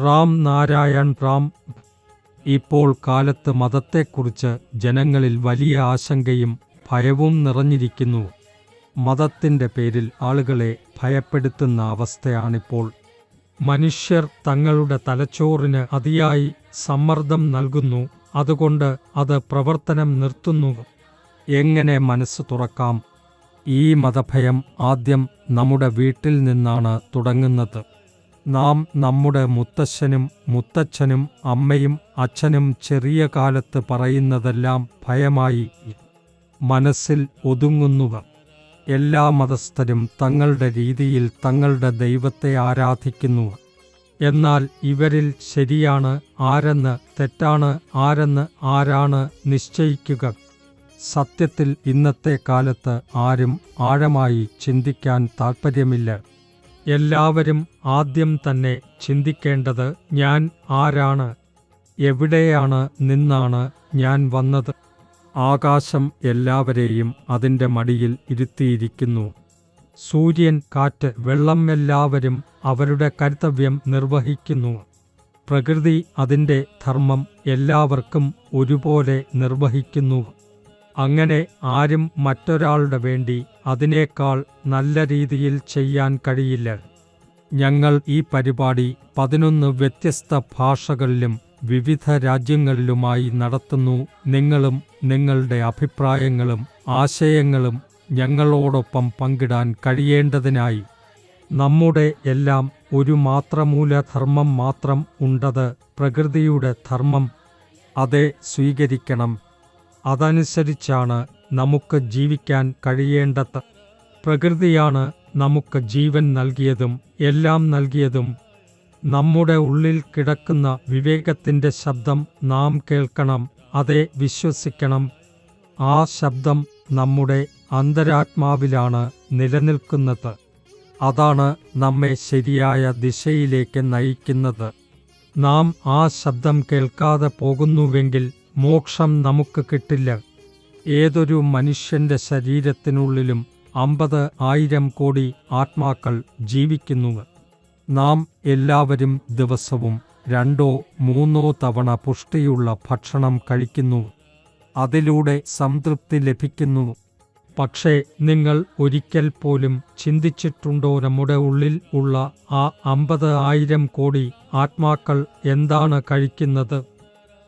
റാം നാരായൺ റാം. ഇപ്പോൾ കാലത്ത് മതത്തെക്കുറിച്ച് ജനങ്ങളിൽ വലിയ ആശങ്കയും ഭയവും നിറഞ്ഞിരിക്കുന്നു. മതത്തിൻ്റെ പേരിൽ ആളുകളെ ഭയപ്പെടുത്തുന്ന അവസ്ഥയാണിപ്പോൾ. മനുഷ്യർ തങ്ങളുടെ തലച്ചോറിന് അതിയായി സമ്മർദ്ദം നൽകുന്നു, അതുകൊണ്ട് അത് പ്രവർത്തനം നിർത്തുന്നു. എങ്ങനെ മനസ്സ് തുറക്കാം? ഈ മതഭയം ആദ്യം നമ്മുടെ വീട്ടിൽ നിന്നാണ് തുടങ്ങുന്നത്. നാം നമ്മുടെ മുത്തശ്ശനും മുത്തച്ഛനും അമ്മയും അച്ഛനും ചെറിയ കാലത്ത് പറയുന്നതെല്ലാം ഭയമായി മനസ്സിൽ ഒതുങ്ങുന്നു. എല്ലാ മതസ്ഥരും തങ്ങളുടെ രീതിയിൽ തങ്ങളുടെ ദൈവത്തെ ആരാധിക്കുന്നു. എന്നാൽ ഇവരിൽ ശരിയാണ് ആരെന്ന് തെറ്റാണ് ആരാണ് നിശ്ചയിക്കുക? സത്യത്തിൽ ഇന്നത്തെ കാലത്ത് ആരും ആഴമായി ചിന്തിക്കാൻ താൽപ്പര്യമില്ല. എല്ലാവരും ആദ്യം തന്നെ ചിന്തിക്കേണ്ടത് ഞാൻ ആരാണ്, എവിടെയാണ് നിന്നാണ് ഞാൻ വന്നത്. ആകാശം എല്ലാവരെയും അതിൻ്റെ മടിയിൽ ഇരുത്തിയിരിക്കുന്നു. സൂര്യൻ, കാറ്റ്, വെള്ളം എല്ലാവരും അവരുടെ കർത്തവ്യം നിർവഹിക്കുന്നു. പ്രകൃതി അതിൻ്റെ ധർമ്മം എല്ലാവർക്കും ഒരുപോലെ നിർവഹിക്കുന്നു. അങ്ങനെ ആരും മറ്റൊരാളുടെ വേണ്ടി അതിനേക്കാൾ നല്ല രീതിയിൽ ചെയ്യാൻ കഴിയില്ല. ഞങ്ങൾ ഈ പരിപാടി 11 വ്യത്യസ്ത ഭാഷകളിലും വിവിധ രാജ്യങ്ങളിലുമായി നടത്തുന്നു. നിങ്ങളും നിങ്ങളുടെ അഭിപ്രായങ്ങളും ആശയങ്ങളും ഞങ്ങളോടൊപ്പം പങ്കിടാൻ കഴിയേണ്ടതിനായി. നമ്മുടെ എല്ലാം ഒരു മാത്രമൂലധർമ്മം മാത്രം ഉണ്ടത് പ്രകൃതിയുടെ ധർമ്മം. അതെ സ്വീകരിക്കണം. അതനുസരിച്ചാണ് നമുക്ക് ജീവിക്കാൻ കഴിയേണ്ടത്. പ്രകൃതിയാണ് നമുക്ക് ജീവൻ നൽകിയതും എല്ലാം നൽകിയതും. നമ്മുടെ ഉള്ളിൽ കിടക്കുന്ന വിവേകത്തിൻ്റെ ശബ്ദം നാം കേൾക്കണം, അതെ വിശ്വസിക്കണം. ആ ശബ്ദം നമ്മുടെ അന്തരാത്മാവിലാണ് നിലനിൽക്കുന്നത്. അതാണ് നമ്മെ ശരിയായ ദിശയിലേക്ക് നയിക്കുന്നത്. നാം ആ ശബ്ദം കേൾക്കാതെ പോകുന്നുവെങ്കിൽ മോക്ഷം നമുക്ക് കിട്ടില്ല. ഏതൊരു മനുഷ്യൻ്റെ ശരീരത്തിനുള്ളിലും 50,000 കോടി ആത്മാക്കൾ ജീവിക്കുന്നു. നാം എല്ലാവരും ദിവസവും 2 or 3 തവണ പുഷ്ടിയുള്ള ഭക്ഷണം കഴിക്കുന്നു. അതിലൂടെ സംതൃപ്തി ലഭിക്കുന്നു. പക്ഷേ നിങ്ങൾ ഒരിക്കൽ പോലും ചിന്തിച്ചിട്ടുണ്ടോ നമ്മുടെ ഉള്ളിൽ ഉള്ള ആ 50,000 കോടി ആത്മാക്കൾ എന്താണ് കഴിക്കുന്നത്?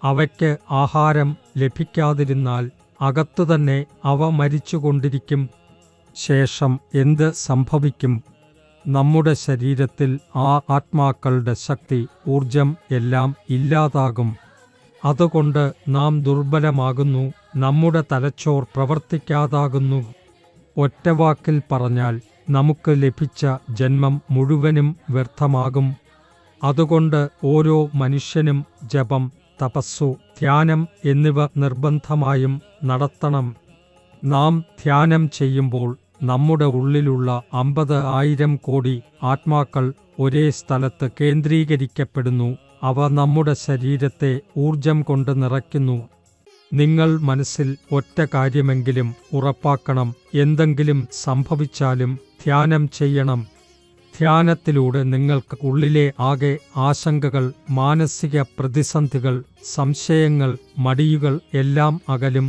അവയ്ക്ക് ആഹാരം ലഭിക്കാതിരുന്നാൽ അകത്തുതന്നെ അവ മരിച്ചുകൊണ്ടിരിക്കും. ശേഷം എന്ത് സംഭവിക്കും? നമ്മുടെ ശരീരത്തിൽ ആ ആത്മാക്കളുടെ ശക്തി, ഊർജം എല്ലാം ഇല്ലാതാകും. അതുകൊണ്ട് നാം ദുർബലമാകുന്നു, നമ്മുടെ തലച്ചോർ പ്രവർത്തിക്കാതാകുന്നു. ഒറ്റവാക്കിൽ പറഞ്ഞാൽ നമുക്ക് ലഭിച്ച ജന്മം മുഴുവനും വ്യർത്ഥമാകും. അതുകൊണ്ട് ഓരോ മനുഷ്യനും ജപം, തപസ്സു, ധ്യാനം എന്നിവ നിർബന്ധമായും നടത്തണം. നാം ധ്യാനം ചെയ്യുമ്പോൾ നമ്മുടെ ഉള്ളിലുള്ള 50,000 കോടി ആത്മാക്കൾ ഒരേ സ്ഥലത്ത് കേന്ദ്രീകരിക്കപ്പെടുന്നു. അവ നമ്മുടെ ശരീരത്തെ ഊർജം കൊണ്ട് നിറയ്ക്കുന്നു. നിങ്ങൾ മനസ്സിൽ ഒറ്റ കാര്യമെങ്കിലും ഉറപ്പാക്കണം: എന്തെങ്കിലും സംഭവിച്ചാലും ധ്യാനം ചെയ്യണം. ധ്യാനത്തിലൂടെ നിങ്ങൾക്ക് ഉള്ളിലെ ആകെ ആശങ്കകൾ, മാനസിക പ്രതിസന്ധികൾ, സംശയങ്ങൾ, മടിയുകൾ എല്ലാം അകലും.